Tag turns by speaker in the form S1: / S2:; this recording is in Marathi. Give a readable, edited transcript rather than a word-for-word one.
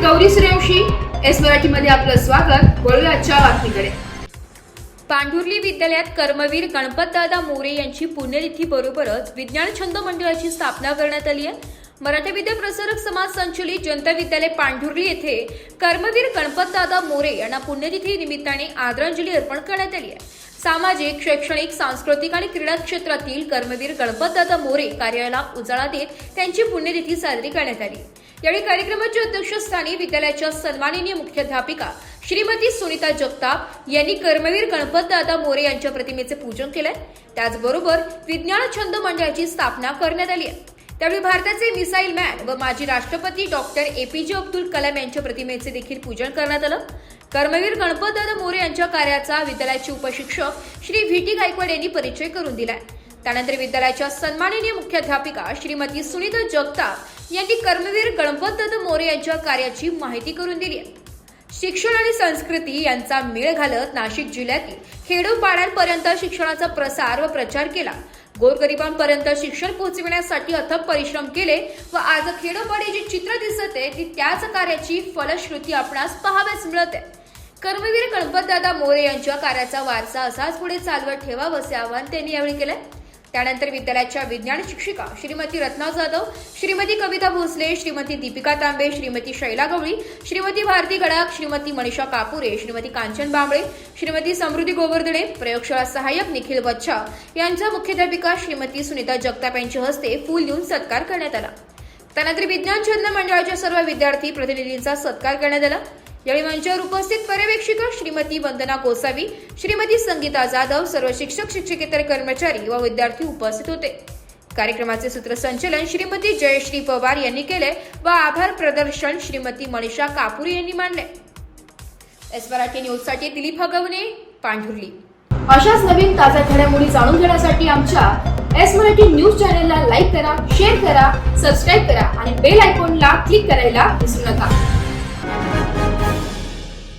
S1: गौरी सूर्यवंशी. एस मराठीमध्ये आपलं स्वागत. वळूया आजच्या बातमीकडे.
S2: पांढुर्ली विद्यालयात कर्मवीर गणपतदादा मोरे यांची पुण्यतिथी बरोबरच विज्ञान छंद मंडळाची स्थापना करण्यात आली आहे. मराठी विद्या प्रसारक समाज संचलित जनता विद्यालय पांढुर्ली येथे कर्मवीर गणपतदादा मोरे यांना पुण्यतिथी निमित्ताने आदरांजली अर्पण करण्यात आली आहे. सामाजिक, शैक्षणिक, सांस्कृतिक आणि क्रीडा क्षेत्रातील कर्मवीर गणपतदादा मोरे कार्याला उजाळा देत त्यांची पुण्यतिथी साजरी करण्यात आली. यावेळी कार्यक्रमाच्या अध्यक्षस्थानी विद्यालयाच्या सन्माननीय मुख्याध्यापिका श्रीमती सुनीता जगताप यांनी कर्मवीर गणपतदादा मोरे यांच्या प्रतिमेचे पूजन केले. त्याचबरोबर विज्ञान छंद मंडळाची स्थापना करण्यात आली आहे. त्यावेळी भारताचे मिसाईल मॅन व माजी राष्ट्रपती डॉक्टर APJ अब्दुल कलाम यांच्या प्रतिमेचे देखील पूजन करण्यात आलं. कर्मवीर गणपतदादा मोरे यांच्या कार्याचा विद्यालयाचे उपशिक्षक श्री VT गायकवाड यांनी परिचय करून दिलाय. त्यानंतर विद्यालयाच्या सन्माननीय मुख्याध्यापिका श्रीमती सुनीता जगताप यांनी कर्मवीर गणपतदादा मोरे यांच्या कार्याची माहिती करून दिली आहे. शिक्षण आणि संस्कृती यांचा मेळ घालत नाशिक जिल्ह्यातील खेडोपाड्यांपर्यंत शिक्षणाचा प्रसार व प्रचार केला. गोरगरिबांपर्यंत शिक्षण पोहोचविण्यासाठी अथक परिश्रम केले व आज खेडोपाडी जे चित्र दिसत आहे ती त्याच कार्याची फलश्रुती आपणास पाहाव्यास मिळत आहे. कर्मवीर गणपतदादा मोरे यांच्या कार्याचा वारसा असाच पुढे चालवत ठेवावा असे आवाहन त्यांनी यावेळी केले. त्यानंतर विद्यालयाच्या विज्ञान शिक्षिका श्रीमती रत्ना जाधव, श्रीमती कविता भोसले, श्रीमती दीपिका तांबे, श्रीमती शैला गवळी, श्रीमती भारती गडाख, श्रीमती मनीषा कापुरे, श्रीमती कांचन बांबळे, श्रीमती समृद्धी गोवर्धने, प्रयोगशाळा सहाय्यक निखिल बच्छा यांच्या मुख्याध्यापिका श्रीमती सुनीता जगताप यांच्या हस्ते फूल देऊन सत्कार करण्यात आला. त्यानंतर विज्ञान छंद मंडळाच्या सर्व विद्यार्थी प्रतिनिधींचा सत्कार करण्यात आला. यावेळी मंचावर उपस्थित पर्यवेक्षिका श्रीमती वंदना गोसावी, श्रीमती संगीता जाधव, सर्व शिक्षक, शिक्षकेतर कर्मचारी व विद्यार्थी उपस्थित होते. कार्यक्रमाचे सूत्रसंचालन श्रीमती जयश्री पवार यांनी केले व आभार प्रदर्शन श्रीमती मनीषा कापुरे यांनी मांडले. एस मराठी न्यूजसाठी दिलीप हगवणे, पांढुर्ली.
S1: अशाच नवीन ताज्या घडामोडी जाणून घेण्यासाठी आमच्या एस मराठी न्यूज चॅनलला लाईक करा, शेअर करा, सबस्क्राईब करा आणि बेल आयकॉनला क्लिक करायला विसरू नका.